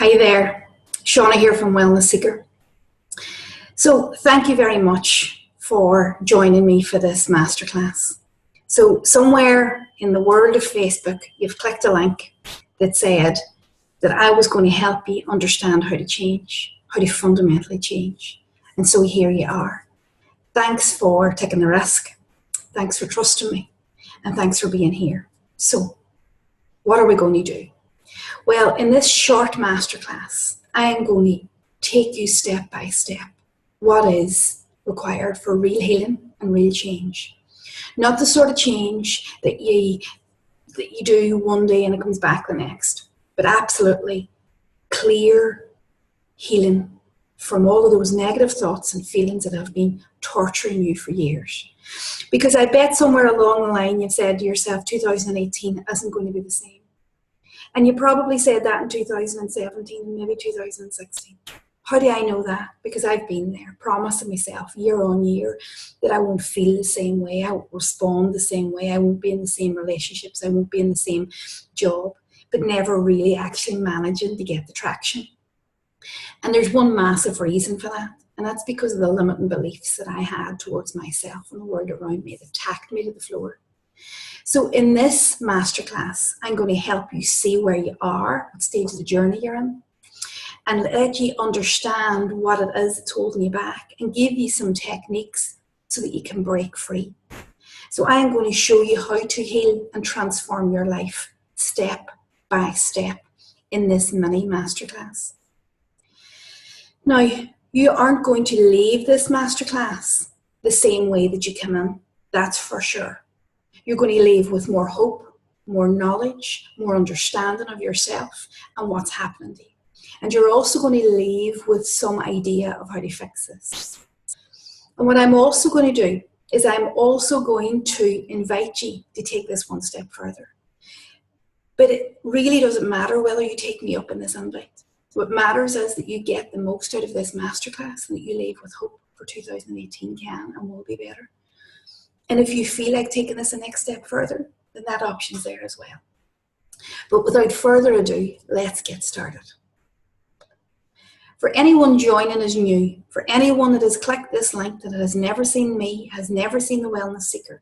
Hi there, Shauna here from Wellness Seeker. So thank you very much for joining me for this masterclass. So somewhere in the world of Facebook, you've clicked a link that said that I was going to help you understand how to change, how to fundamentally change. And so here you are. Thanks for taking the risk. Thanks for trusting me. And thanks for being here. So what are we going to do? Well, in this short masterclass, I am going to take you step by step what is required for real healing and real change. Not the sort of change that you do one day and it comes back the next, but absolutely clear healing from all of those negative thoughts and feelings that have been torturing you for years. Because I bet somewhere along the line you've said to yourself, 2018 isn't going to be the same. And you probably said that in 2017 and maybe 2016. How do I know that? Because I've been there, promising myself year on year that I won't feel the same way, I won't respond the same way, I won't be in the same relationships, I won't be in the same job, but never really actually managing to get the traction. And there's one massive reason for that, and that's because of the limiting beliefs that I had towards myself and the world around me that tacked me to the floor. So in this masterclass, I'm going to help you see where you are, what stage of the journey you're in, and let you understand what it is that's holding you back and give you some techniques so that you can break free. So I'm going to show you how to heal and transform your life step by step in this mini masterclass. Now, you aren't going to leave this masterclass the same way that you come in, that's for sure. You're going to leave with more hope, more knowledge, more understanding of yourself and what's happening to you. And you're also going to leave with some idea of how to fix this. And what I'm also going to do is I'm also going to invite you to take this one step further. But it really doesn't matter whether you take me up in this invite. What matters is that you get the most out of this masterclass and that you leave with hope for 2018 can and will be better. And if you feel like taking this a next step further, then that option's there as well. But without further ado, let's get started. For anyone joining as new, for anyone that has clicked this link that has never seen me, has never seen the Wellness Seeker,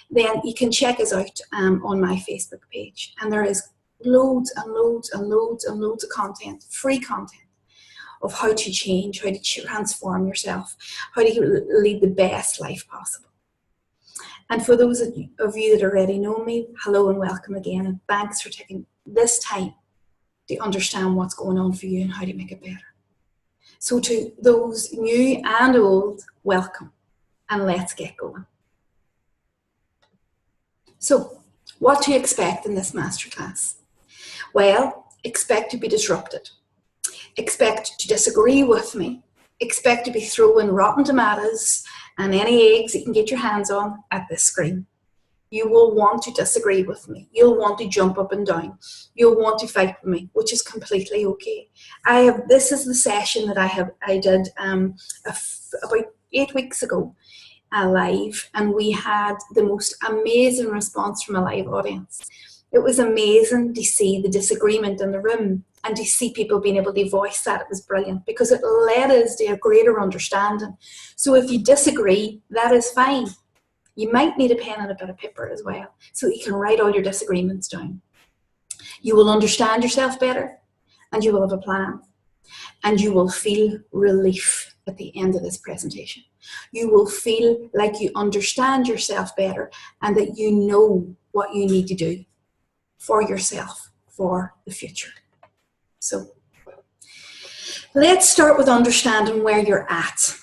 then you can check us out on my Facebook page. And there is loads and loads and loads and loads of content, free content, of how to change, how to transform yourself, how to lead the best life possible. And for those of you that already know me, hello and welcome again, and thanks for taking this time to understand what's going on for you and how to make it better. So to those new and old, welcome, and let's get going. So, what to expect in this masterclass? Well, expect to be disrupted. Expect to disagree with me. Expect to be throwing rotten tomatoes and any eggs you can get your hands on at this screen. You will want to disagree with me. You'll want to jump up and down. You'll want to fight with me, which is completely okay. This is the session that I did about 8 weeks ago, live, and we had the most amazing response from a live audience. It was amazing to see the disagreement in the room and to see people being able to voice that. It was brilliant because it led us to a greater understanding. So if you disagree, that is fine. You might need a pen and a bit of paper as well so that you can write all your disagreements down. You will understand yourself better and you will have a plan and you will feel relief at the end of this presentation. You will feel like you understand yourself better and that you know what you need to do for yourself for the future. So let's start with understanding where you're at.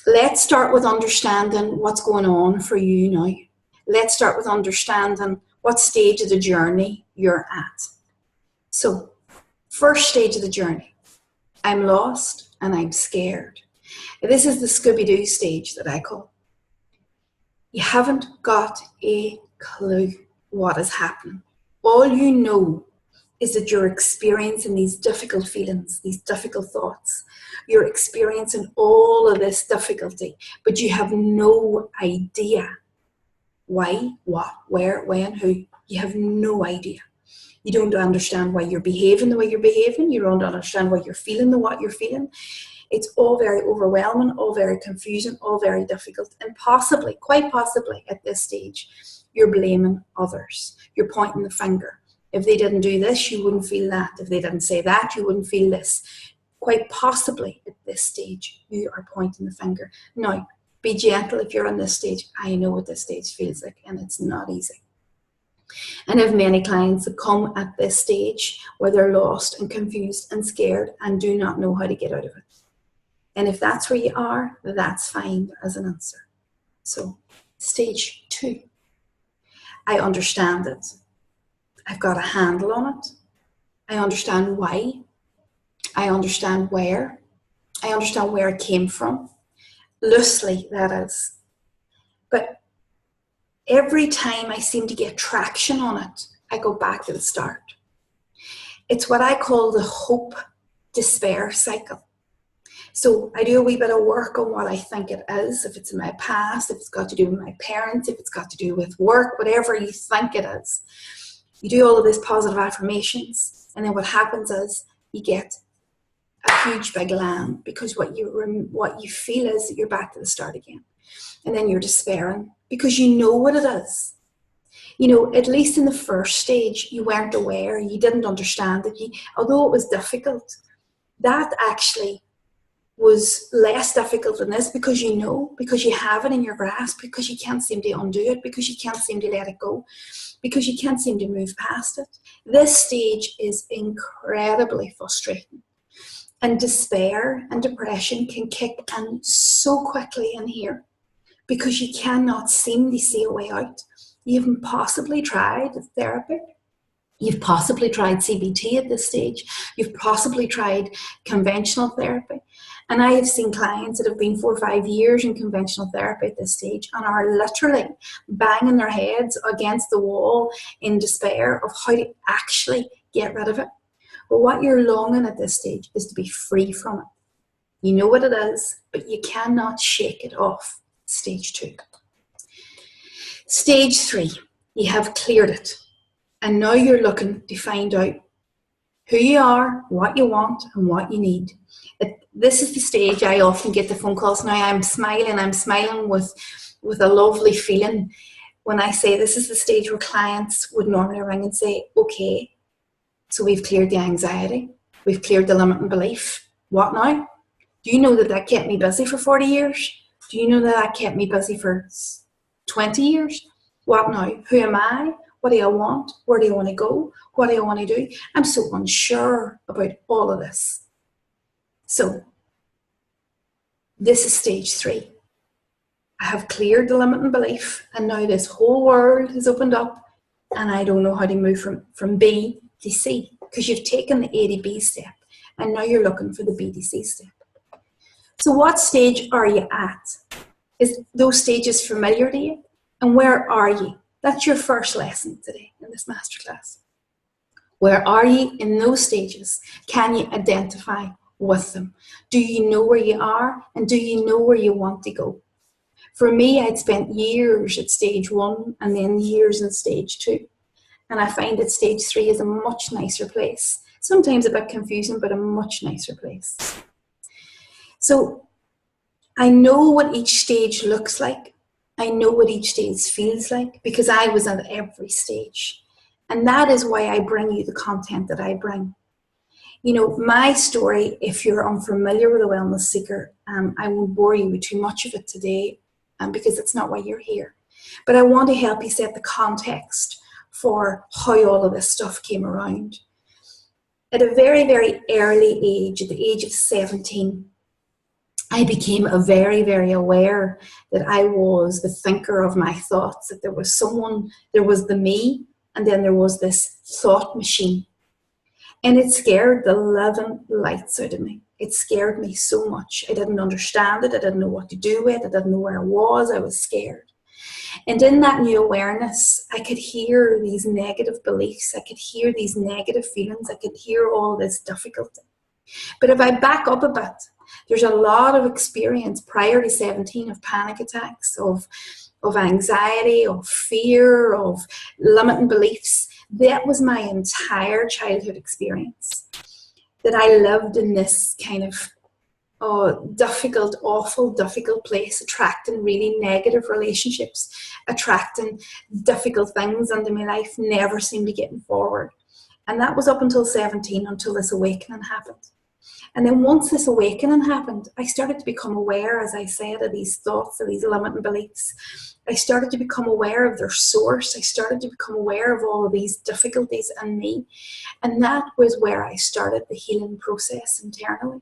Let's start with understanding what's going on for you now. Let's start with understanding what stage of the journey you're at. So, first stage of the journey. I'm lost and I'm scared. This is the Scooby-Doo stage that I call. You haven't got a clue what is happening. All you know is that you're experiencing these difficult feelings, these difficult thoughts. You're experiencing all of this difficulty, but you have no idea why, what, where, when, who. You have no idea. You don't understand why you're behaving the way you're behaving. You don't understand why you're feeling what you're feeling. It's all very overwhelming, all very confusing, all very difficult. And possibly, quite possibly at this stage, you're blaming others. You're pointing the finger. If they didn't do this, you wouldn't feel that. If they didn't say that, you wouldn't feel this. Quite possibly at this stage, you are pointing the finger. Now, be gentle if you're on this stage. I know what this stage feels like, and it's not easy. And I have many clients that come at this stage where they're lost and confused and scared and do not know how to get out of it. And if that's where you are, that's fine as an answer. So, stage 2. I understand it. I've got a handle on it. I understand why. I understand where. I understand where it came from. Loosely, that is. But every time I seem to get traction on it, I go back to the start. It's what I call the hope-despair cycle. So I do a wee bit of work on what I think it is, if it's in my past, if it's got to do with my parents, if it's got to do with work, whatever you think it is. You do all of these positive affirmations, and then what happens is you get a huge big land, because what you feel is that you're back to the start again. And then you're despairing because you know what it is. You know, at least in the first stage, you weren't aware, you didn't understand it. Although it was difficult, that actually was less difficult than this, because you know, because you have it in your grasp, because you can't seem to undo it, because you can't seem to let it go, because you can't seem to move past it. This stage is incredibly frustrating. And despair and depression can kick in so quickly in here, because you cannot seem to see a way out. You haven't possibly tried therapy. You've possibly tried CBT at this stage. You've possibly tried conventional therapy. And I have seen clients that have been 4 or 5 years in conventional therapy at this stage and are literally banging their heads against the wall in despair of how to actually get rid of it. But what you're longing at this stage is to be free from it. You know what it is, but you cannot shake it off. Stage 2. Stage 3, you have cleared it. And now you're looking to find out who you are, what you want, and what you need. This is the stage I often get the phone calls. Now I'm smiling with a lovely feeling when I say this is the stage where clients would normally ring and say, okay, so we've cleared the anxiety, we've cleared the limiting belief. What now? Do you know that kept me busy for 40 years? Do you know that kept me busy for 20 years? What now? Who am I? What do I want? Where do I want to go? What do I want to do? I'm so unsure about all of this. So, this is stage 3. I have cleared the limiting belief, and now this whole world has opened up, and I don't know how to move from B to C, because you've taken the A to B step, and now you're looking for the B to C step. So what stage are you at? Is those stages familiar to you? And where are you? That's your first lesson today in this masterclass. Where are you in those stages? Can you identify with them? Do you know where you are? And do you know where you want to go? For me, I'd spent years at stage 1 and then years in stage 2. And I find that stage 3 is a much nicer place. Sometimes a bit confusing, but a much nicer place. So I know what each stage looks like. I know what each stage feels like, because I was at every stage. And that is why I bring you the content that I bring. You know, my story, if you're unfamiliar with a wellness seeker, I won't bore you with too much of it today, because it's not why you're here. But I want to help you set the context for how all of this stuff came around. At a very, very early age, at the age of 17, I became very, very aware that I was the thinker of my thoughts, that there was the me, and then there was this thought machine. And it scared the living lights out of me. It scared me so much. I didn't understand it. I didn't know what to do with it. I didn't know where I was. I was scared. And in that new awareness, I could hear these negative beliefs. I could hear these negative feelings. I could hear all this difficulty. But if I back up a bit, there's a lot of experience prior to 17 of panic attacks, of anxiety, of fear, of limiting beliefs That was my entire childhood experience, that I lived in this kind of difficult, awful, difficult place, attracting really negative relationships, attracting difficult things into my life, never seemed to get forward. And that was up until 17, until this awakening happened. And then once this awakening happened, I started to become aware, as I said, of these thoughts, of these limiting beliefs. I started to become aware of their source. I started to become aware of all of these difficulties in me. And that was where I started the healing process internally.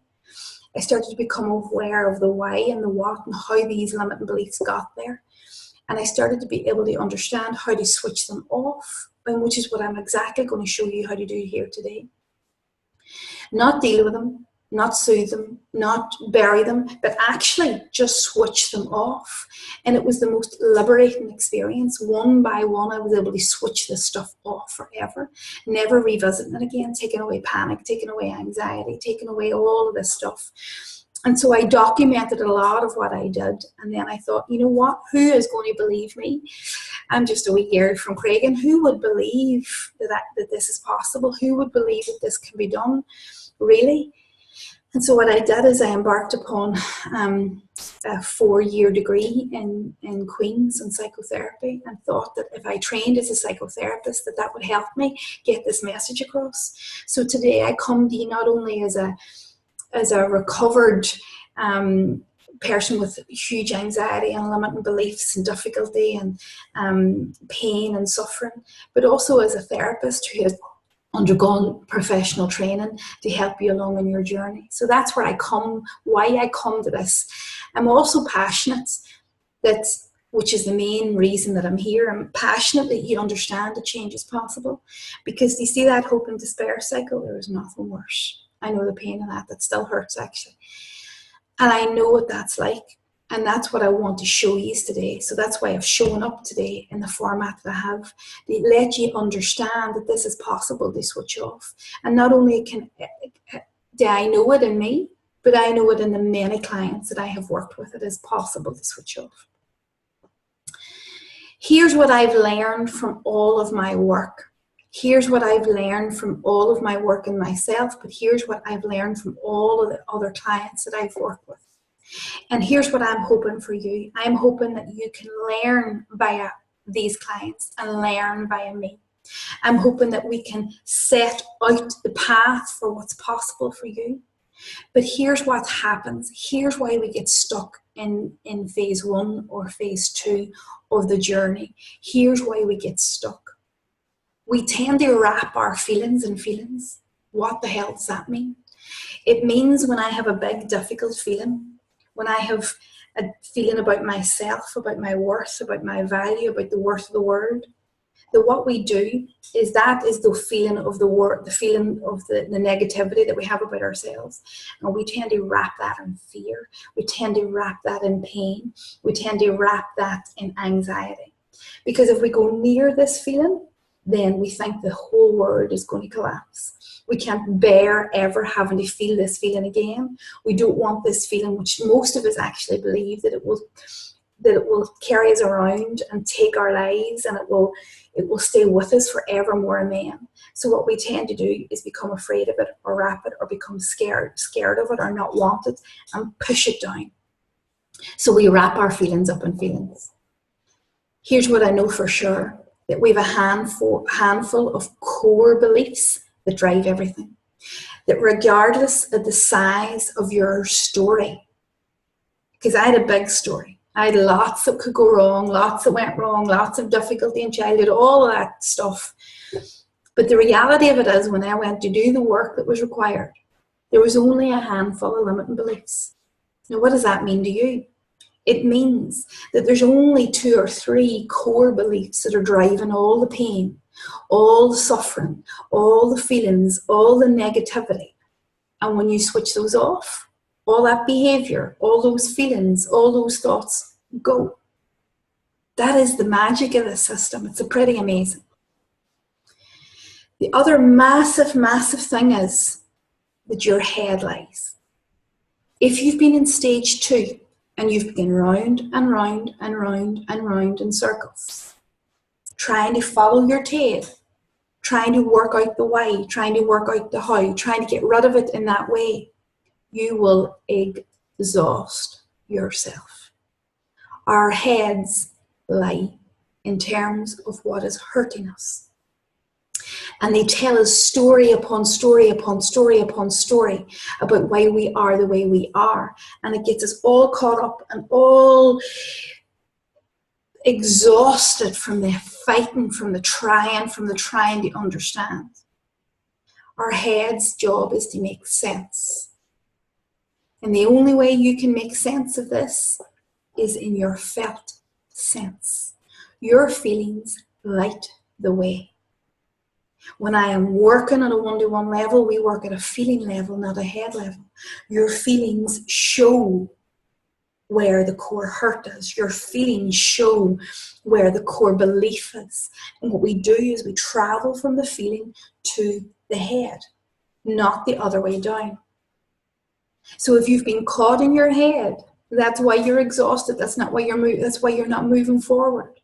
I started to become aware of the why and the what and how these limiting beliefs got there. And I started to be able to understand how to switch them off, and which is what I'm exactly going to show you how to do here today. Not deal with them, not soothe them, not bury them, but actually just switch them off. And it was the most liberating experience. One by one, I was able to switch this stuff off forever, never revisiting it again, taking away panic, taking away anxiety, taking away all of this stuff. And so I documented a lot of what I did. And then I thought, you know what? Who is going to believe me? I'm just a wee girl from Craigan. Who would believe that this is possible? Who would believe that this can be done? Really? And so what I did is I embarked upon a 4-year degree in Queen's in psychotherapy, and thought that if I trained as a psychotherapist, that would help me get this message across. So today I come to you not only as a recovered person with huge anxiety and limiting beliefs and difficulty and pain and suffering, but also as a therapist who has undergone professional training to help you along in your journey. So that's where I come, why I come to this. I'm also passionate, which is the main reason that I'm here. I'm passionate that you understand that change is possible, because you see that hope and despair cycle, there is nothing worse. I know the pain of that still hurts actually. And I know what that's like. And that's what I want to show you today. So that's why I've shown up today in the format that I have, to let you understand that this is possible to switch off. And not only do I know it in me, but I know it in the many clients that I have worked with. It is possible to switch off. Here's what I've learned from all of my work. Here's what I've learned from all of my work in myself, but here's what I've learned from all of the other clients that I've worked with. And here's what I'm hoping for you. I'm hoping that you can learn via these clients and learn via me. I'm hoping that we can set out the path for what's possible for you. But here's what happens. Here's why we get stuck in phase 1 or phase 2 of the journey. Here's why we get stuck. We tend to wrap our feelings in feelings. What the hell does that mean? It means when I have a big, difficult feeling, when I have a feeling about myself, about my worth, about my value, about the worth of the world, that what we do is that is the feeling of the feeling of the negativity that we have about ourselves. And we tend to wrap that in fear. We tend to wrap that in pain. We tend to wrap that in anxiety. Because if we go near this feeling, then we think the whole world is going to collapse. We can't bear ever having to feel this feeling again. We don't want this feeling, which most of us actually believe that it will carry us around and take our lives, and it will stay with us forevermore. Amen. So what we tend to do is become afraid of it, or wrap it, or become scared of it, or not want it, and push it down. So we wrap our feelings up in feelings. Here's what I know for sure, that we have a handful of core beliefs that drive everything. That regardless of the size of your story, because I had a big story. I had lots that could go wrong, lots that went wrong, lots of difficulty in childhood, all of that stuff. But the reality of it is, when I went to do the work that was required, there was only a handful of limiting beliefs. Now, what does that mean to you? It means that there's only 2 or 3 core beliefs that are driving all the pain, all the suffering, all the feelings, all the negativity. And when you switch those off, all that behavior, all those feelings, all those thoughts go. That is the magic of the system. It's pretty amazing. The other massive, massive thing is that your head lies. If you've been in stage 2 and you've been round and round and round and round in circles, trying to follow your tail, trying to work out the why, trying to work out the how, trying to get rid of it in that way, you will exhaust yourself. Our heads lie in terms of what is hurting us. And they tell us story upon story upon story upon story about why we are the way we are. And it gets us all caught up and all exhausted from the fighting, from the trying to understand. Our head's job is to make sense. And the only way you can make sense of this is in your felt sense. Your feelings light the way. When I am working at a one-to-one level, we work at a feeling level, not a head level. Your feelings show where the core hurt is. Your feelings show where the core belief is. And what we do is we travel from the feeling to the head, not the other way down. So if you've been caught in your head, that's why you're exhausted. That's why you're not moving forward.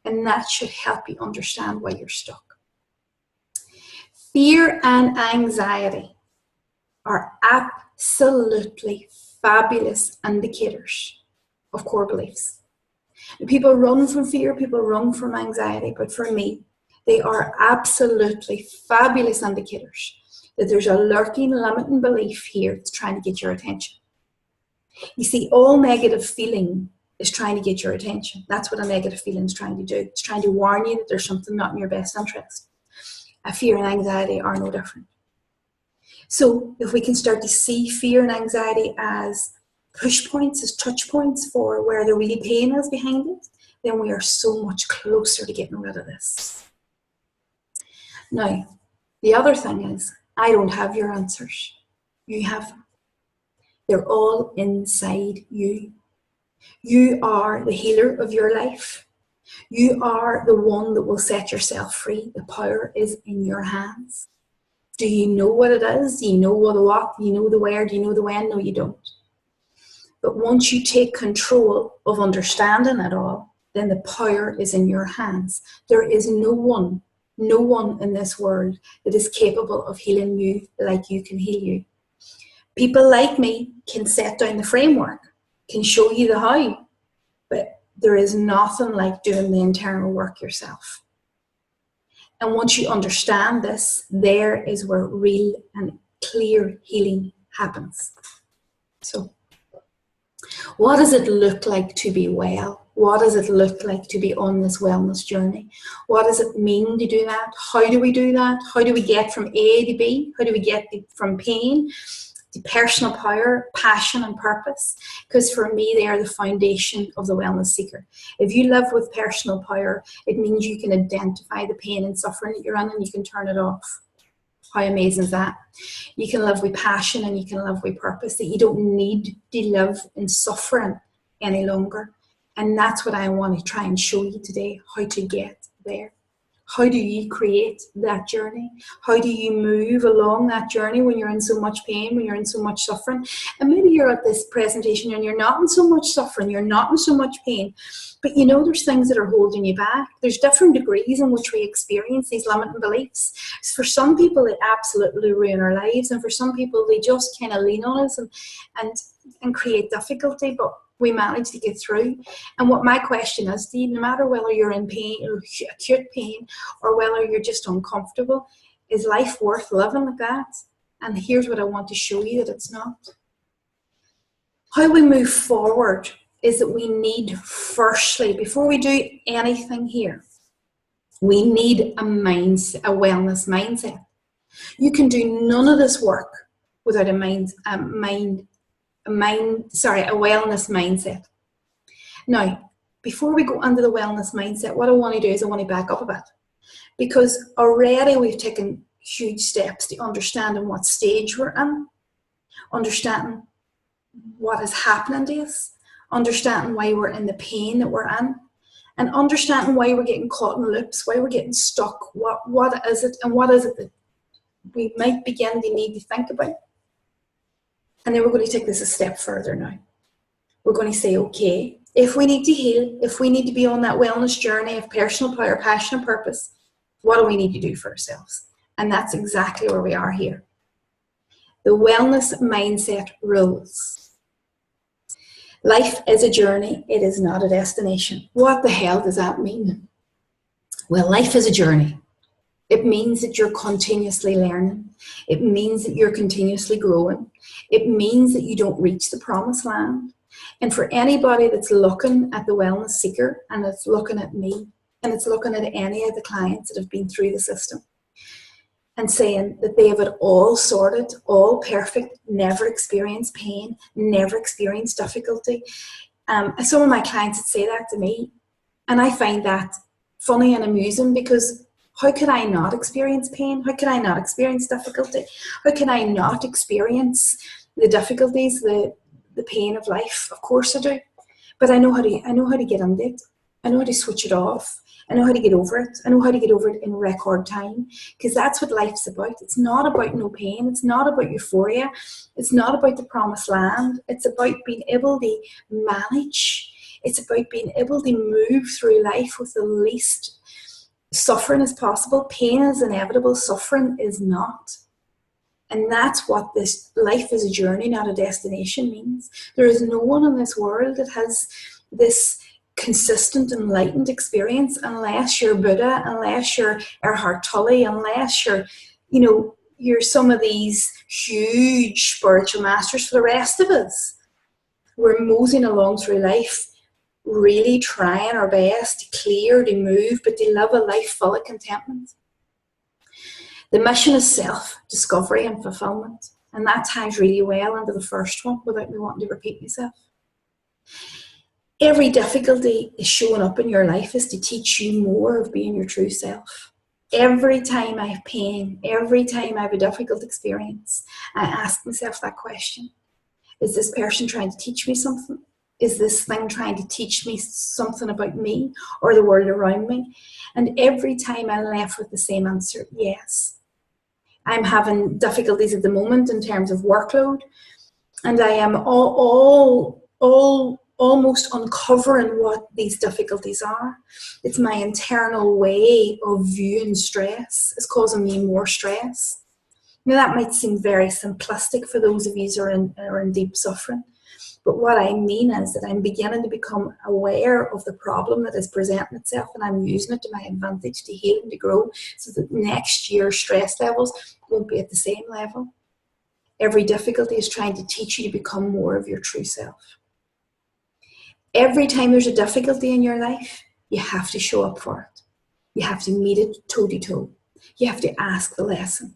And that should help you understand why you're stuck. Fear and anxiety are absolutely fabulous indicators of core beliefs. People run from fear, people run from anxiety, but for me, they are absolutely fabulous indicators that there's a lurking, limiting belief here that's trying to get your attention. You see, all negative feeling is trying to get your attention. That's what a negative feeling is trying to do. It's trying to warn you that there's something not in your best interest. A fear and anxiety are no different. So if we can start to see fear and anxiety as push points, as touch points for where the real pain is behind it, then we are so much closer to getting rid of this. Now, the other thing is, I don't have your answers. You have them. They're all inside you. You are the healer of your life. You are the one that will set yourself free. The power is in your hands. Do you know what it is? Do you know what the what? Do you know the where? Do you know the when? No, you don't. But once you take control of understanding it all, then the power is in your hands. There is no one in this world that is capable of healing you like you can heal you. People like me can set down the framework, can show you the how, but there is nothing like doing the internal work yourself. And once you understand this, there is where real and clear healing happens. So, what does it look like to be well? What does it look like to be on this wellness journey? What does it mean to do that? How do we do that? How do we get from A to B? How do we get from pain to personal power, passion and purpose? Because for me, they are the foundation of the wellness seeker. If you live with personal power, it means you can identify the pain and suffering that you're in and you can turn it off. How amazing is that? You can live with passion and you can live with purpose, that you don't need to live in suffering any longer. And that's what I want to try and show you today, how to get there. How do you create that journey? How do you move along that journey when you're in so much pain, when you're in so much suffering? And maybe you're at this presentation and you're not in so much suffering, you're not in so much pain, but you know there's things that are holding you back. There's different degrees in which we experience these limiting beliefs. For some people, they absolutely ruin our lives, and for some people, they just kind of lean on us and create difficulty, but we manage to get through. And what my question is, Dee, no matter whether you're in pain or acute pain or whether you're just uncomfortable, is life worth living like that? And here's what I want to show you that it's not. How we move forward is that we need, firstly, before we do anything here, we need a wellness mindset. You can do none of this work without a wellness mindset. Now, before we go into the wellness mindset, what I want to do is I want to back up a bit, because already we've taken huge steps to understanding what stage we're in, understanding what is happening to us, understanding why we're in the pain that we're in, and understanding why we're getting caught in loops, why we're getting stuck, what is it, and what is it that we might begin to need to think about. And then we're going to take this a step further now. We're going to say, okay, if we need to heal, if we need to be on that wellness journey of personal power, passion and purpose, What do we need to do for ourselves? And that's exactly where we are here. The wellness mindset rules. Life is a journey. It is not a destination. What the hell does that mean? Well, life is a journey. It means that you're continuously learning. It means that you're continuously growing. It means that you don't reach the promised land. And for anybody that's looking at the wellness seeker, and it's looking at me, and it's looking at any of the clients that have been through the system, and saying that they have it all sorted, all perfect, never experienced pain, never experienced difficulty. Some of my clients would say that to me, and I find that funny and amusing, because how could I not experience pain? How could I not experience difficulty? How can I not experience the difficulties, the pain of life? Of course I do. But I know how to get under it. I know how to switch it off. I know how to get over it. I know how to get over it in record time, because that's what life's about. It's not about no pain. It's not about euphoria. It's not about the promised land. It's about being able to manage. It's about being able to move through life with the least suffering as possible. Pain is inevitable. Suffering is not. And that's what this life is a journey, not a destination means. There is no one in this world that has this consistent enlightened experience unless you're Buddha, unless you're Eckhart Tolle, unless you're some of these huge spiritual masters. For the rest of us, we're moseying along through life, really trying our best to clear, to move, but to live a life full of contentment. The mission is self-discovery and fulfillment. And that ties really well into the first one without me wanting to repeat myself. Every difficulty is showing up in your life is to teach you more of being your true self. Every time I have pain, every time I have a difficult experience, I ask myself that question. Is this person trying to teach me something? Is this thing trying to teach me something about me or the world around me? And every time I'm left with the same answer, yes. I'm having difficulties at the moment in terms of workload, and I am almost uncovering what these difficulties are. It's my internal way of viewing stress. It's causing me more stress. Now that might seem very simplistic for those of you who are in deep suffering. But what I mean is that I'm beginning to become aware of the problem that is presenting itself, and I'm using it to my advantage to heal and to grow, so that next year stress levels won't be at the same level. Every difficulty is trying to teach you to become more of your true self. Every time there's a difficulty in your life, you have to show up for it. You have to meet it toe-to-toe. You have to ask the lesson.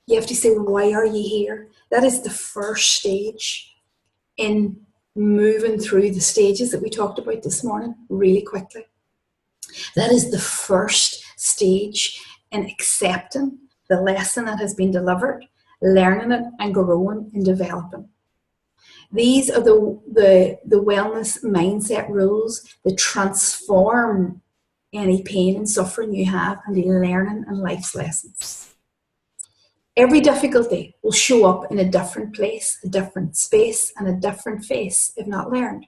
You have to say, why are you here? That is the first stage in moving through the stages that we talked about this morning really quickly. That is the first stage in accepting the lesson that has been delivered, learning it and growing and developing. These are the wellness mindset rules that transform any pain and suffering you have into learning and life's lessons. Every difficulty will show up in a different place, a different space, and a different face if not learned.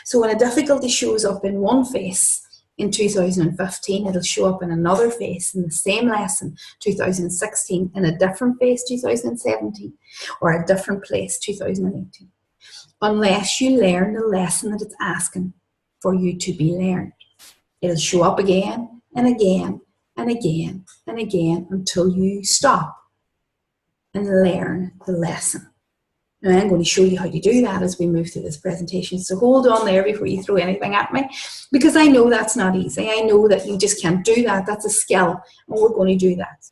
So when a difficulty shows up in one face in 2015, it'll show up in another face in the same lesson, 2016, in a different face, 2017, or a different place, 2018. Unless you learn the lesson that it's asking for you to be learned. It'll show up again and again and again and again until you stop and learn the lesson. Now I'm going to show you how to do that as we move through this presentation. So hold on there before you throw anything at me, because I know that's not easy. I know that you just can't do that. That's a skill, and we're going to do that.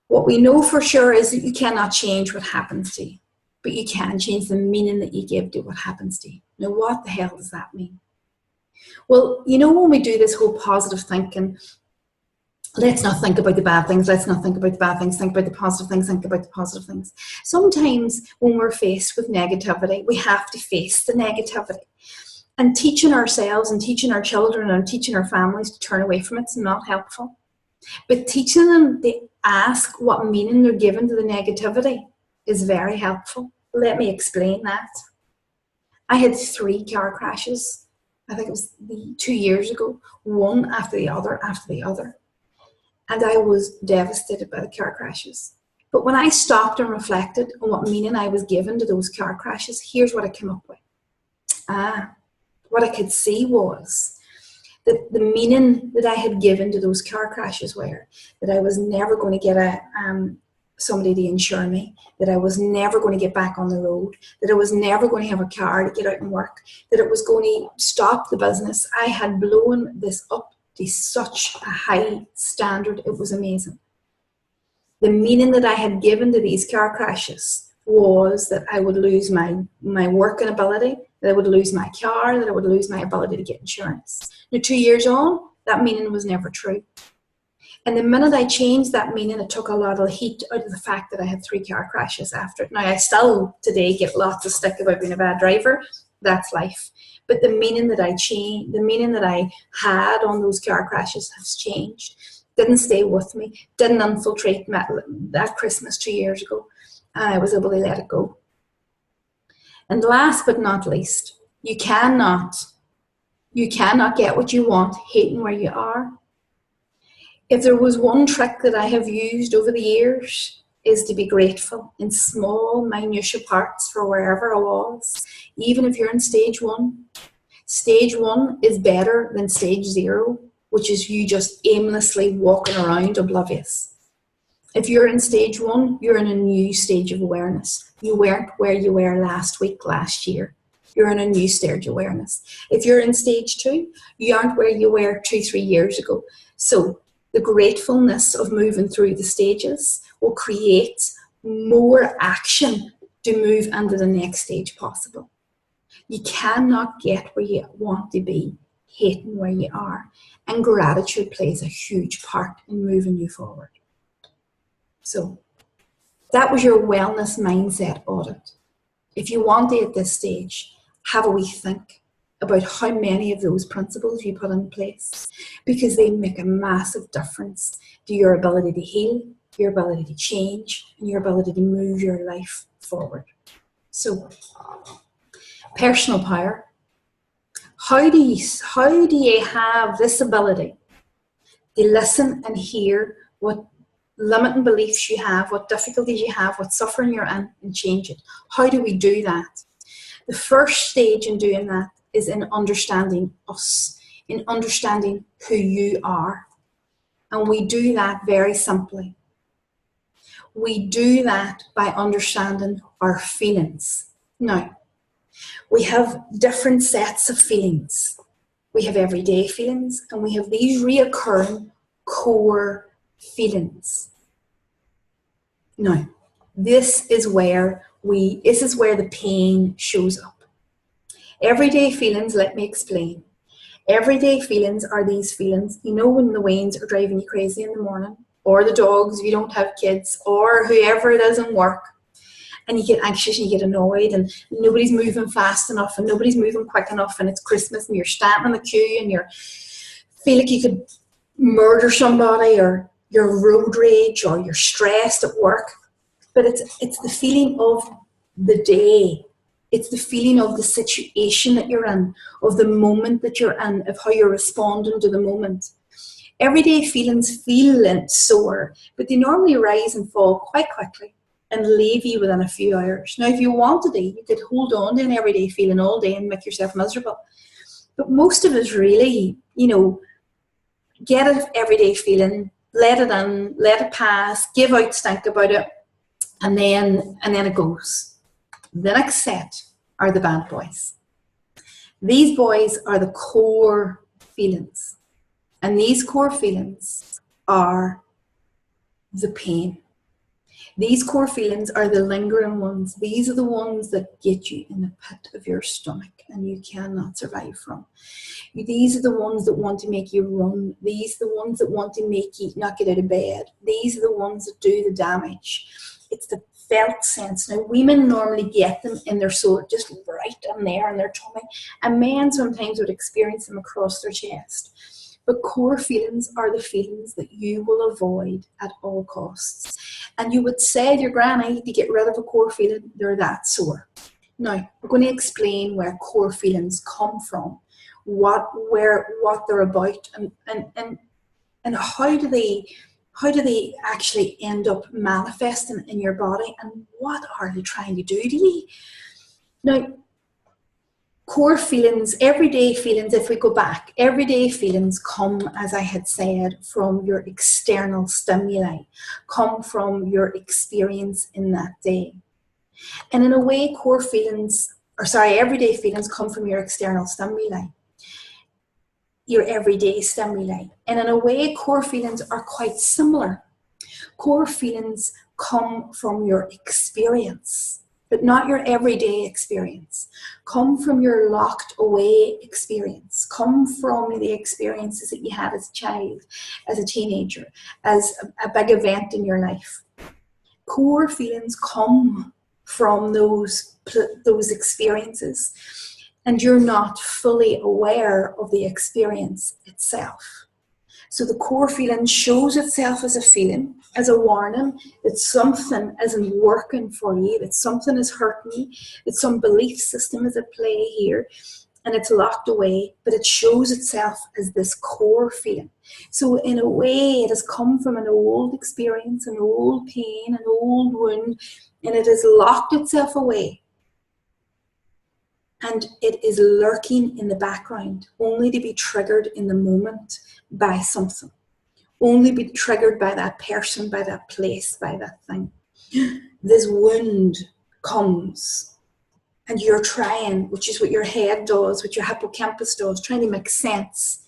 What we know for sure is that you cannot change what happens to you, but you can change the meaning that you give to what happens to you. Now, what the hell does that mean? Well, you know, when we do this whole positive thinking, let's not think about the bad things, let's not think about the bad things, think about the positive things, think about the positive things. Sometimes when we're faced with negativity, we have to face the negativity. And teaching ourselves and teaching our children and teaching our families to turn away from it's not helpful. But teaching them to ask what meaning they're given to the negativity is very helpful. Let me explain that. I had 3 car crashes. I think it was 2 years ago, one after the other after the other. And I was devastated by the car crashes. But when I stopped and reflected on what meaning I was given to those car crashes, here's what I came up with. What I could see was that the meaning that I had given to those car crashes were that I was never going to get somebody to insure me, that I was never going to get back on the road, that I was never going to have a car to get out and work, that it was going to stop the business. I had blown this up to such a high standard. It was amazing. The meaning that I had given to these car crashes was that I would lose my working ability, that I would lose my car, that I would lose my ability to get insurance. Now, 2 years on, that meaning was never true. And the minute I changed that meaning, it took a lot of heat out of the fact that I had 3 car crashes after it. Now, I still today get lots of stick about being a bad driver. That's life. But the meaning that I changed, the meaning that I had on those car crashes has changed. Didn't stay with me. Didn't infiltrate that Christmas 2 years ago. And I was able to let it go. And last but not least, you cannot get what you want hating where you are. If there was one trick that I have used over the years, is to be grateful in small, minutiae parts for wherever I was, even if you're in stage 1. Stage 1 is better than stage 0, which is you just aimlessly walking around oblivious. If you're in stage 1, you're in a new stage of awareness. You weren't where you were last week, last year. You're in a new stage of awareness. If you're in stage 2, you aren't where you were 2-3 years ago. So the gratefulness of moving through the stages will create more action to move into the next stage possible. You cannot get where you want to be hating where you are. And gratitude plays a huge part in moving you forward. So that was your wellness mindset audit. If you want to at this stage, have a wee think about how many of those principles you put in place, because they make a massive difference to your ability to heal, your ability to change, and your ability to move your life forward. So, personal power. How do you have this ability to listen and hear what limiting beliefs you have, what difficulties you have, what suffering you're in, and change it? How do we do that? The first stage in doing that is in understanding us, in understanding who you are. And we do that very simply. We do that by understanding our feelings. Now, we have different sets of feelings. We have everyday feelings, and we have these reoccurring core feelings. Now, this is where the pain shows up. Everyday feelings, let me explain. Everyday feelings are these feelings, you know, when the wains are driving you crazy in the morning, or the dogs if you don't have kids, or whoever it is in work, and you get anxious and you get annoyed, and nobody's moving fast enough, and nobody's moving quick enough, and it's Christmas, and you're standing in the queue, and you feel like you could murder somebody, or you're road rage, or you're stressed at work. But it's the feeling of the day. It's the feeling of the situation that you're in, of the moment that you're in, of how you're responding to the moment. Everyday feelings feel sore, but they normally rise and fall quite quickly and leave you within a few hours. Now, if you wanted to, you could hold on to an everyday feeling all day and make yourself miserable. But most of us really, get an everyday feeling, let it in, let it pass, give out stink about it, and then it goes. The next set are the bad boys. These boys are the core feelings. And these core feelings are the pain. These core feelings are the lingering ones. These are the ones that get you in the pit of your stomach and you cannot survive from. These are the ones that want to make you run. These are the ones that want to make you not get out of bed. These are the ones that do the damage. It's the felt sense. Now, women normally get them in their soul, just right in there in their tummy, and men sometimes would experience them across their chest. But core feelings are the feelings that you will avoid at all costs. And you would say to your granny to get rid of a core feeling, they're that sore. Now, we're going to explain where core feelings come from, what they're about, and how do they How do they actually end up manifesting in your body? And what are they trying to do to you? Now, core feelings, everyday feelings, if we go back, everyday feelings come, as I had said, from your external stimuli, come from your experience in that day. And in a way, everyday feelings come from your external stimuli, your everyday stimuli. And in a way, core feelings are quite similar. Core feelings come from your experience, but not your everyday experience. Come from your locked away experience. Come from the experiences that you had as a child, as a teenager, as a big event in your life. Core feelings come from those experiences, and you're not fully aware of the experience itself. So the core feeling shows itself as a feeling, as a warning that something isn't working for you, that something is hurting you, that some belief system is at play here, and it's locked away, but it shows itself as this core feeling. So in a way, it has come from an old experience, an old pain, an old wound, and it has locked itself away. And it is lurking in the background, only to be triggered in the moment by something. Only be triggered by that person, by that place, by that thing. This wound comes, and you're trying, which is what your head does, what your hippocampus does, trying to make sense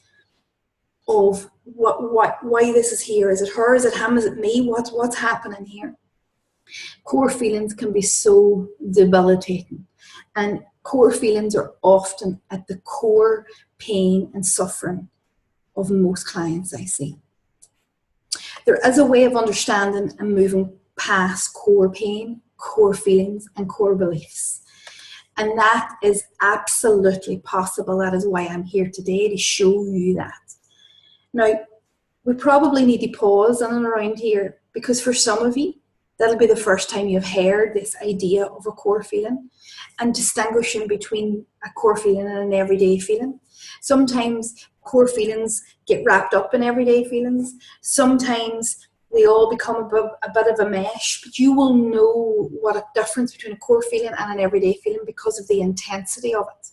of why this is here. Is it her? Is it him? Is it me? What's happening here? Core feelings can be so debilitating, and core feelings are often at the core pain and suffering of most clients I see. There is a way of understanding and moving past core pain, core feelings, and core beliefs. And that is absolutely possible. That is why I'm here today, to show you that. Now, we probably need to pause in and around here, because for some of you, that'll be the first time you've heard this idea of a core feeling, and distinguishing between a core feeling and an everyday feeling. Sometimes core feelings get wrapped up in everyday feelings. Sometimes they all become a bit of a mesh, but you will know what a difference between a core feeling and an everyday feeling because of the intensity of it.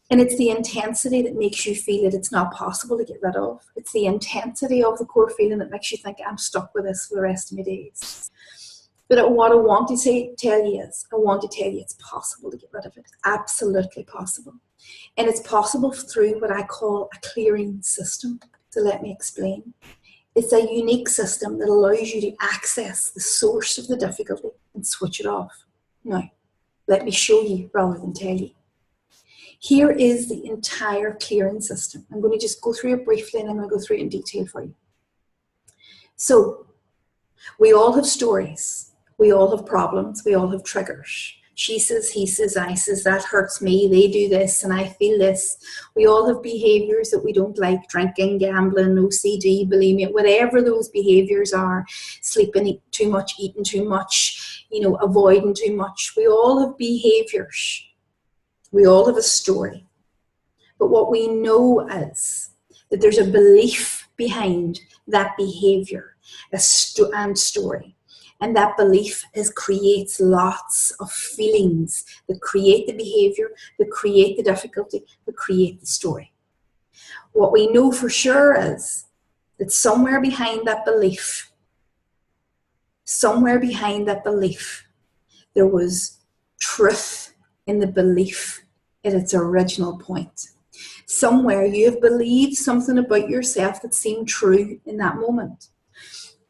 And it's the intensity that makes you feel that it's not possible to get rid of. It's the intensity of the core feeling that makes you think, I'm stuck with this for the rest of my days. But what I want to tell you is, I want to tell you it's possible to get rid of it. Absolutely possible. And it's possible through what I call a clearing system. So let me explain. It's a unique system that allows you to access the source of the difficulty and switch it off. Now, let me show you rather than tell you. Here is the entire clearing system. I'm going to just go through it briefly, and I'm going to go through it in detail for you. So, we all have stories. We all have problems. We all have triggers. She says, he says, I says, that hurts me. They do this and I feel this. We all have behaviors that we don't like: drinking, gambling, OCD, bulimia, whatever those behaviors are, sleeping too much, eating too much, avoiding too much. We all have behaviors. We all have a story. But what we know is that there's a belief behind that behavior and story. And that belief creates lots of feelings that create the behavior, that create the difficulty, that create the story. What we know for sure is that somewhere behind that belief, there was truth in the belief at its original point. Somewhere you have believed something about yourself that seemed true in that moment.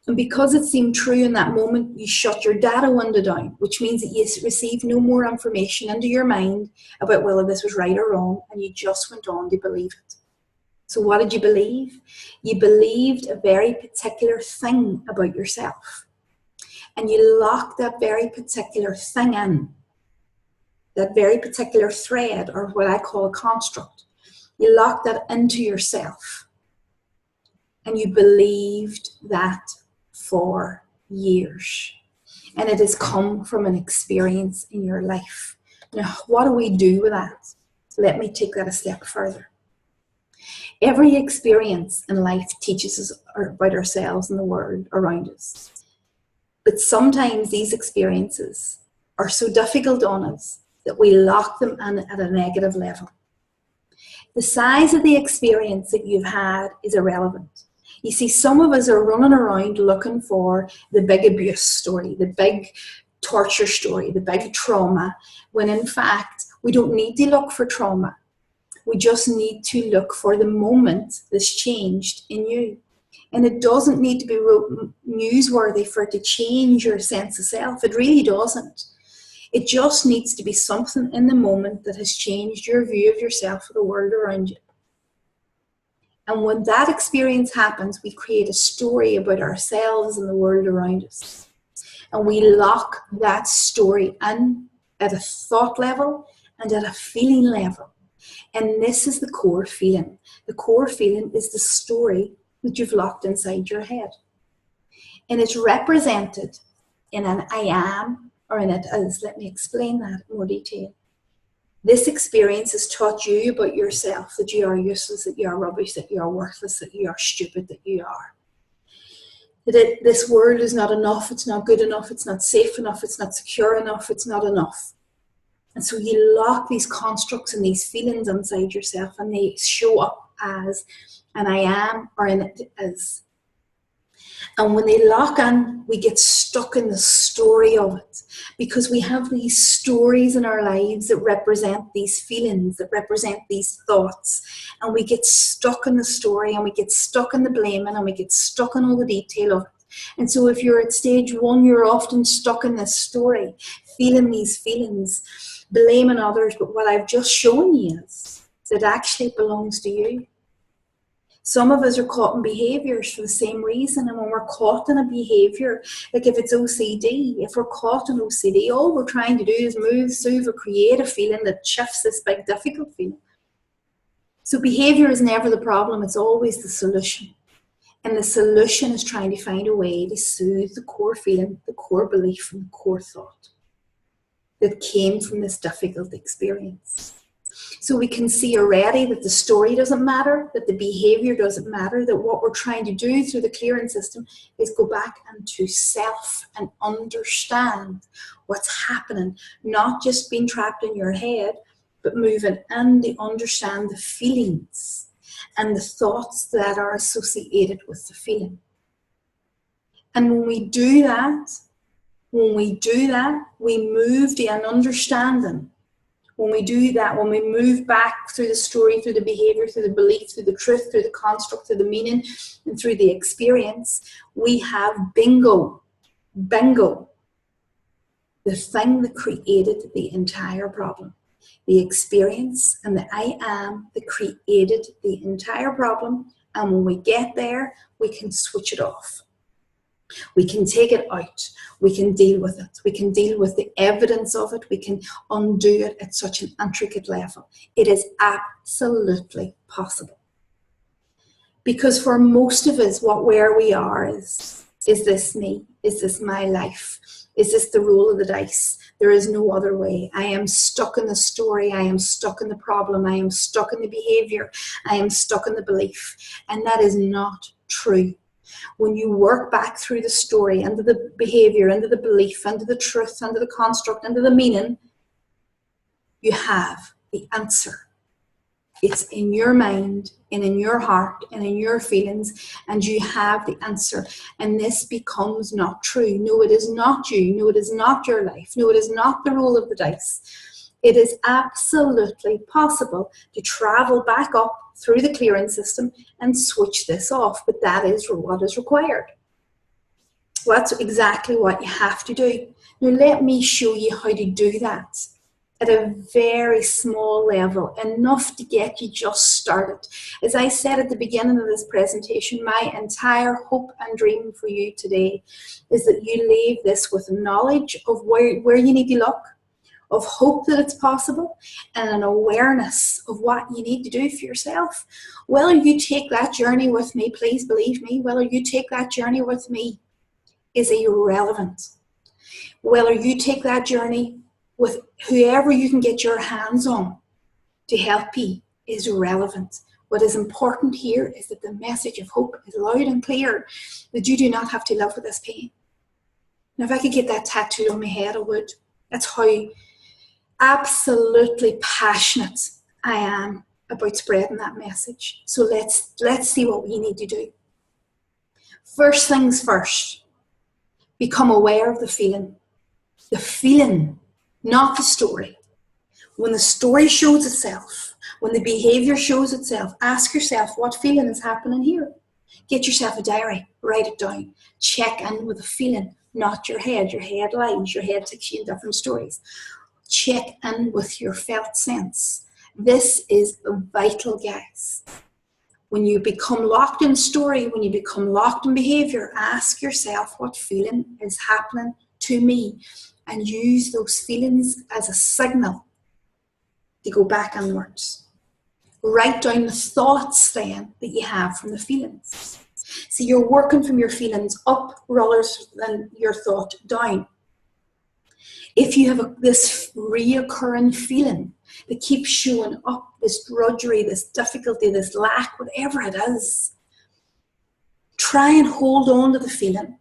And because it seemed true in that moment, you shut your data window down, which means that you received no more information into your mind about whether this was right or wrong, and you just went on to believe it. So what did you believe? You believed a very particular thing about yourself. And you locked that very particular thing in, that very particular thread, or what I call a construct. You locked that into yourself. And you believed that for years. And it has come from an experience in your life. Now, what do we do with that? Let me take that a step further. Every experience in life teaches us about ourselves and the world around us. But sometimes these experiences are so difficult on us that we lock them in at a negative level. The size of the experience that you've had is irrelevant. You see, some of us are running around looking for the big abuse story, the big torture story, the big trauma, when in fact we don't need to look for trauma. We just need to look for the moment that's changed in you. And it doesn't need to be newsworthy for it to change your sense of self. It really doesn't. It just needs to be something in the moment that has changed your view of yourself or the world around you. And when that experience happens, we create a story about ourselves and the world around us. And we lock that story in at a thought level and at a feeling level. And this is the core feeling. The core feeling is the story that you've locked inside your head. And it's represented in an I am or in it is. Let me explain that in more detail. This experience has taught you about yourself, that you are useless, that you are rubbish, that you are worthless, that you are stupid, that you are. That this world is not enough, it's not good enough, it's not safe enough, it's not secure enough, it's not enough. And so you lock these constructs and these feelings inside yourself, and they show up as an I am or an it is. And when they lock in, we get stuck in the story of it, because we have these stories in our lives that represent these feelings, that represent these thoughts. And we get stuck in the story, and we get stuck in the blaming, and we get stuck in all the detail of it. And so if you're at stage 1, you're often stuck in this story, feeling these feelings, blaming others. But what I've just shown you is that actually it belongs to you. Some of us are caught in behaviours for the same reason. And when we're caught in a behaviour, like if it's OCD, if we're caught in OCD, all we're trying to do is move, soothe, or create a feeling that shifts this big difficult feeling. So behaviour is never the problem, it's always the solution. And the solution is trying to find a way to soothe the core feeling, the core belief, and the core thought that came from this difficult experience. So we can see already that the story doesn't matter, that the behavior doesn't matter, that what we're trying to do through the clearing system is go back into self and understand what's happening, not just being trapped in your head, but moving in to understand the feelings and the thoughts that are associated with the feeling. And when we do that, we move to an understanding. When we do that, when we move back through the story, through the behavior, through the belief, through the truth, through the construct, through the meaning, and through the experience, we have bingo, the thing that created the entire problem. The experience and the I am that created the entire problem. And when we get there, we can switch it off. We can take it out. We can deal with it. We can deal with the evidence of it. We can undo it at such an intricate level. It is absolutely possible. Because for most of us, where we are is this me? Is this my life? Is this the roll of the dice? There is no other way. I am stuck in the story. I am stuck in the problem. I am stuck in the behavior. I am stuck in the belief. And that is not true. When you work back through the story, into the behavior, into the belief, into the truth, into the construct, into the meaning, you have the answer. It's in your mind and in your heart and in your feelings, and you have the answer. And this becomes not true. No, it is not you. No, it is not your life. No, it is not the roll of the dice. It is absolutely possible to travel back up through the clearing system and switch this off, but that is what is required. Well, that's exactly what you have to do. Now let me show you how to do that at a very small level, enough to get you just started. As I said at the beginning of this presentation, my entire hope and dream for you today is that you leave this with knowledge of where you need to look, of hope that it's possible, and an awareness of what you need to do for yourself. Whether you take that journey with me, please believe me, whether you take that journey with me is irrelevant. Whether you take that journey with whoever you can get your hands on to help you is irrelevant. What is important here is that the message of hope is loud and clear, that you do not have to live with this pain. Now, if I could get that tattooed on my head, I would. That's how absolutely passionate I am about spreading that message. So let's see what we need to do. First things first, become aware of the feeling. The feeling, not the story. When the story shows itself, when the behavior shows itself, ask yourself, what feeling is happening here? Get yourself a diary, write it down, check in with the feeling, not your head. Your head lies, your head takes you in different stories. Check in with your felt sense. This is vital, guys. When you become locked in story, when you become locked in behavior, ask yourself, what feeling is happening to me? And use those feelings as a signal to go back inwards. Write down the thoughts then that you have from the feelings. So you're working from your feelings up rather than your thought down. If you have this reoccurring feeling that keeps showing up, this drudgery, this difficulty, this lack, whatever it is, try and hold on to the feeling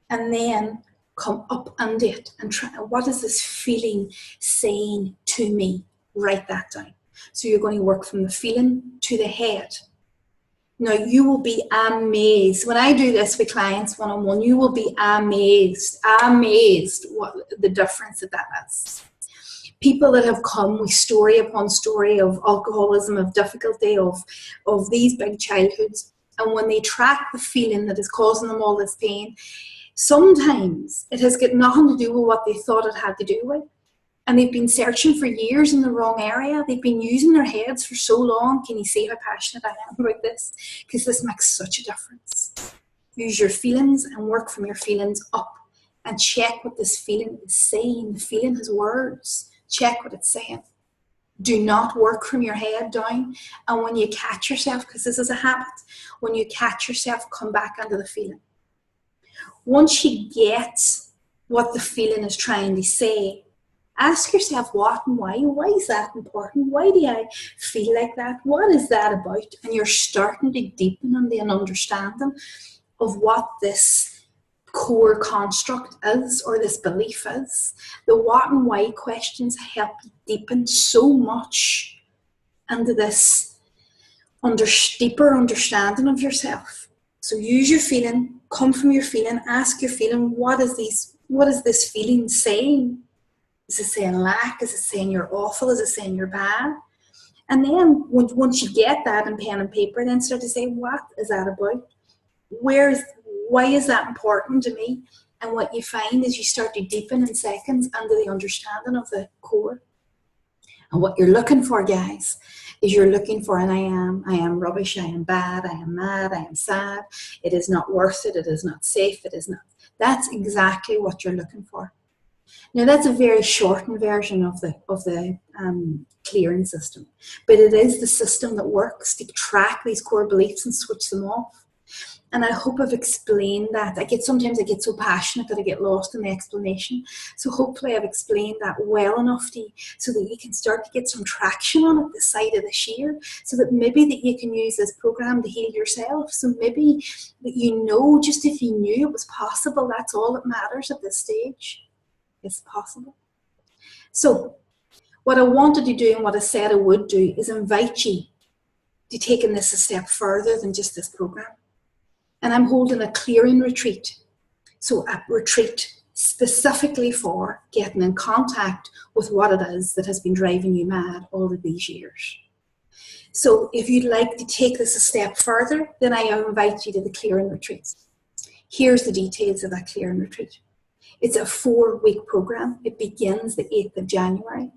and then come up under it and try, what is this feeling saying to me? Write that down. So you're going to work from the feeling to the head. Now, you will be amazed. When I do this with clients one-on-one, you will be amazed what the difference that is. People that have come with story upon story of alcoholism, of difficulty, of these big childhoods, and when they track the feeling that is causing them all this pain, sometimes it has got nothing to do with what they thought it had to do with. And they've been searching for years in the wrong area. They've been using their heads for so long. Can you see how passionate I am about this? Because this makes such a difference. Use your feelings and work from your feelings up. And check what this feeling is saying. The feeling has words. Check what it's saying. Do not work from your head down. And when you catch yourself, because this is a habit, when you catch yourself, come back under the feeling. Once you get what the feeling is trying to say, ask yourself what and why. Why is that important? Why do I feel like that? What is that about? And you're starting to deepen in the understanding of what this core construct is, or this belief is. The what and why questions help you deepen so much into this deeper understanding of yourself. So use your feeling, come from your feeling, ask your feeling, what is this feeling saying? Is it saying lack? Is it saying you're awful? Is it saying you're bad? And then once you get that in pen and paper, then start to say, what is that about? Why is that important to me? And what you find is you start to deepen in seconds under the understanding of the core. And what you're looking for, guys, is you're looking for an I am rubbish, I am bad, I am mad, I am sad, it is not worth it, it is not safe, it is not. That's exactly what you're looking for. Now, that's a very shortened version of the clearing system, but it is the system that works to track these core beliefs and switch them off. And I hope I've explained that. Sometimes I get so passionate that I get lost in the explanation. So hopefully I've explained that well enough to you so that you can start to get some traction on it this side of this year, so that maybe that you can use this program to heal yourself. So maybe that you know, just if you knew it was possible, that's all that matters at this stage. It's possible. So what I wanted to do and what I said I would do is invite you to taking this a step further than just this program. And I'm holding a clearing retreat. So a retreat specifically for getting in contact with what it is that has been driving you mad all of these years. So if you'd like to take this a step further, then I invite you to the clearing retreat. Here's the details of that clearing retreat. It's a 4-week program. It begins the 8th of January.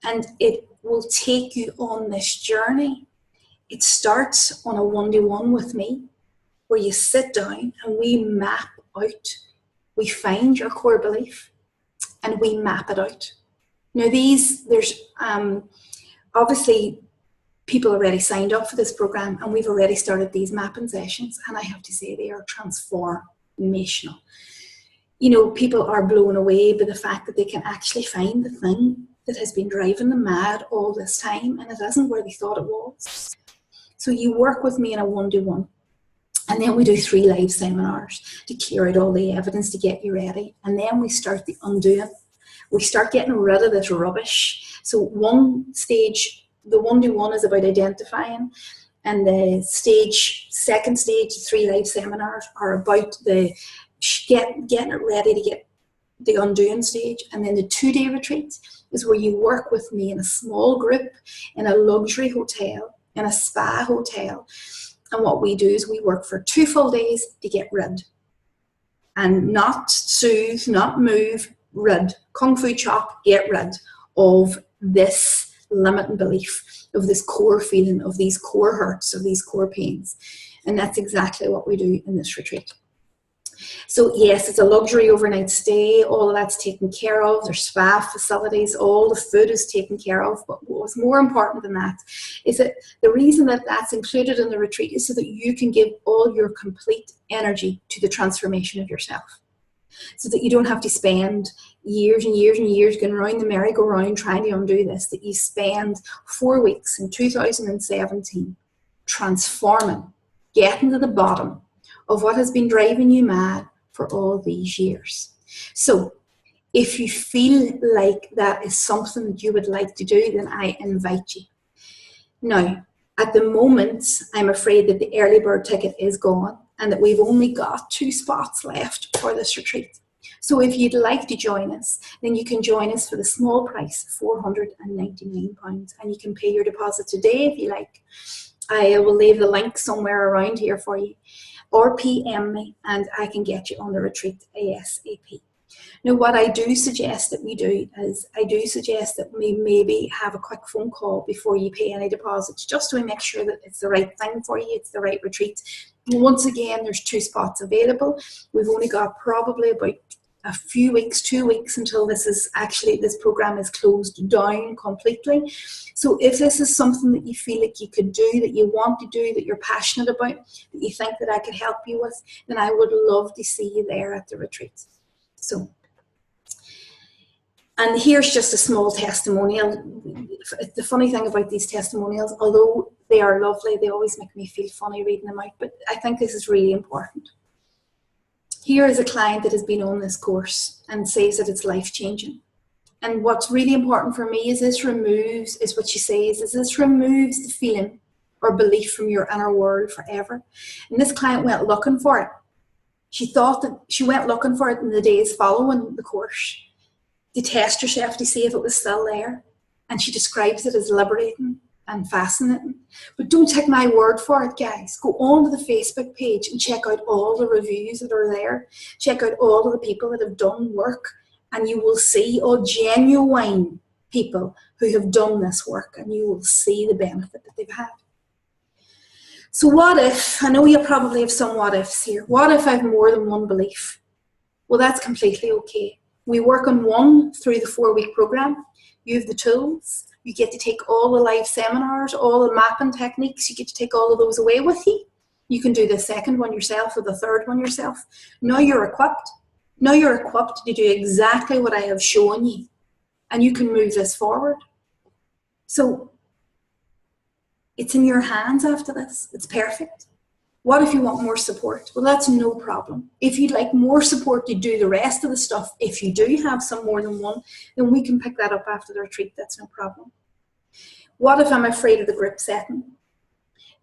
And it will take you on this journey. It starts on a 1-to-1 with me, where you sit down and we map out, we find your core belief and we map it out. Now there's obviously people already signed up for this program, and we've already started these mapping sessions, and I have to say they are transformational. You know, people are blown away by the fact that they can actually find the thing that has been driving them mad all this time, and it isn't where they thought it was. So you work with me in a one-to-one. And then we do 3 live seminars to clear out all the evidence to get you ready. And then we start the undoing. We start getting rid of this rubbish. So one stage, the one-to-one is about identifying, and the second stage, 3 live seminars are about the getting it ready to get the undoing stage. And then the 2-day retreat is where you work with me in a small group, in a luxury hotel, in a spa hotel. And what we do is we work for 2 full days to get rid. And not soothe, not move, rid. Kung Fu chop, get rid of this limiting belief, of this core feeling, of these core hurts, of these core pains. And that's exactly what we do in this retreat. So yes, it's a luxury overnight stay. All of that's taken care of. There's spa facilities. All the food is taken care of. But what's more important than that is that the reason that that's included in the retreat is so that you can give all your complete energy to the transformation of yourself. So that you don't have to spend years and years and years going around the merry-go-round trying to undo this. That you spend 4 weeks in 2017 transforming, getting to the bottom of what has been driving you mad for all these years. So if you feel like that is something that you would like to do, then I invite you. Now, at the moment, I'm afraid that the early bird ticket is gone and that we've only got 2 spots left for this retreat. So if you'd like to join us, then you can join us for the small price, £499, and you can pay your deposit today if you like. I will leave the link somewhere around here for you, or PM me and I can get you on the retreat ASAP. Now, what I do suggest that we do is I do suggest that we maybe have a quick phone call before you pay any deposits, just to make sure that it's the right thing for you, it's the right retreat. Once again, there's 2 spots available. We've only got probably about a few weeks, 2 weeks until this program is closed down completely. So if this is something that you feel like you could do, that you want to do, that you're passionate about, that you think that I could help you with, then I would love to see you there at the retreat. So, and here's just a small testimonial. The funny thing about these testimonials, although they are lovely, they always make me feel funny reading them out, but I think this is really important. Here is a client that has been on this course and says that it's life-changing. And what's really important for me is this removes the feeling or belief from your inner world forever. And this client went looking for it. She went looking for it in the days following the course to test herself to see if it was still there. And she describes it as liberating and fascinating. But don't take my word for it, guys. Go on to the Facebook page and check out all the reviews that are there. Check out all of the people that have done work, and you will see all genuine people who have done this work, and you will see the benefit that they've had. So what if, I know you probably have some what ifs here. What if I have more than one belief? Well, that's completely okay. We work on one through the 4-week program. You have the tools. You get to take all the live seminars, all the mapping techniques. You get to take all of those away with you. You can do the second one yourself or the third one yourself. Now you're equipped. Now you're equipped to do exactly what I have shown you. And you can move this forward. So it's in your hands after this. It's perfect. What if you want more support? Well, that's no problem. If you'd like more support to do the rest of the stuff, if you do have some more than one, then we can pick that up after the retreat. That's no problem. What if I'm afraid of the group setting?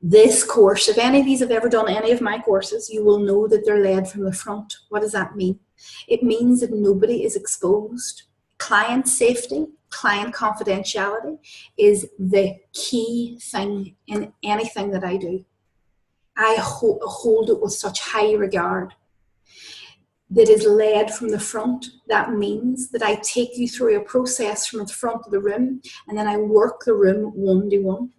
This course, if any of these have ever done any of my courses, you will know that they're led from the front. What does that mean? It means that nobody is exposed. Client safety, client confidentiality is the key thing in anything that I do. I hold it with such high regard. That is led from the front. That means that I take you through a process from the front of the room, and then I work the room one-to-one.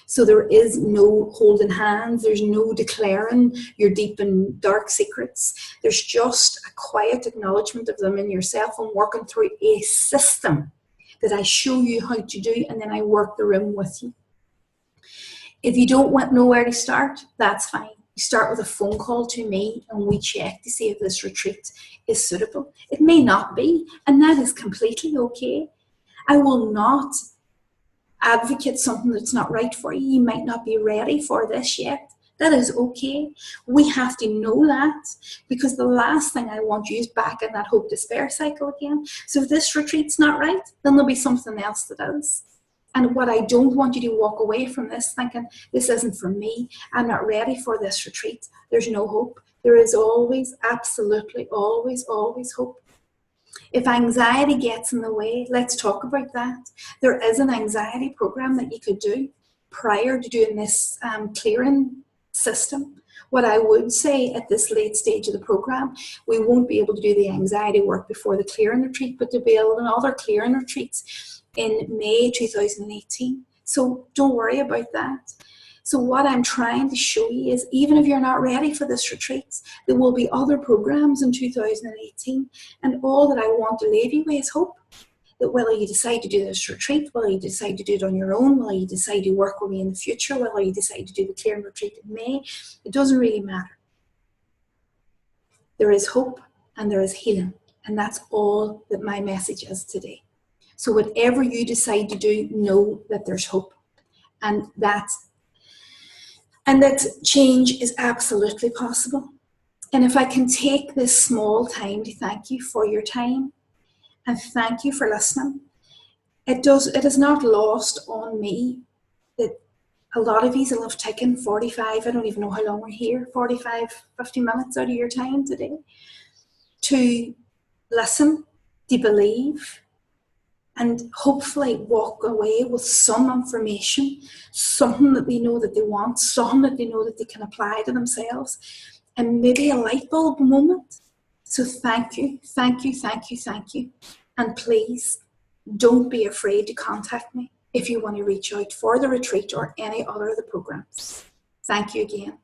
So there is no holding hands, there's no declaring your deep and dark secrets. There's just a quiet acknowledgement of them in yourself and working through a system that I show you how to do, and then I work the room with you. If you don't know where to start, that's fine. You start with a phone call to me and we check to see if this retreat is suitable. It may not be, and that is completely okay. I will not advocate something that's not right for you. You might not be ready for this yet. That is okay. We have to know that, because the last thing I want you is back in that hope despair cycle again. So if this retreat's not right, then there'll be something else that is. And what I don't want you to walk away from this thinking, this isn't for me, I'm not ready for this retreat, there's no hope. There is always, absolutely, always, always hope. If anxiety gets in the way, let's talk about that. There is an anxiety program that you could do prior to doing this clearing system. What I would say at this late stage of the program, we won't be able to do the anxiety work before the clearing retreat, but to be able to do other clearing retreats in May 2018. So don't worry about that. So what I'm trying to show you is, even if you're not ready for this retreat, there will be other programs in 2018. And all that I want to leave you with is hope. That whether you decide to do this retreat, whether you decide to do it on your own, whether you decide to work with me in the future, whether you decide to do the clearing retreat in May, it doesn't really matter. There is hope and there is healing. And that's all that my message is today. So whatever you decide to do, know that there's hope. And that change is absolutely possible. And if I can take this small time to thank you for your time and thank you for listening, it is not lost on me that a lot of you will have taken 45, I don't even know how long we're here, 45, 50 minutes out of your time today to listen, to believe, and hopefully walk away with some information, something that they know that they want, something that they know that they can apply to themselves, and maybe a light bulb moment. So thank you, thank you, thank you, thank you. And please, don't be afraid to contact me if you want to reach out for the retreat or any other of the programs. Thank you again.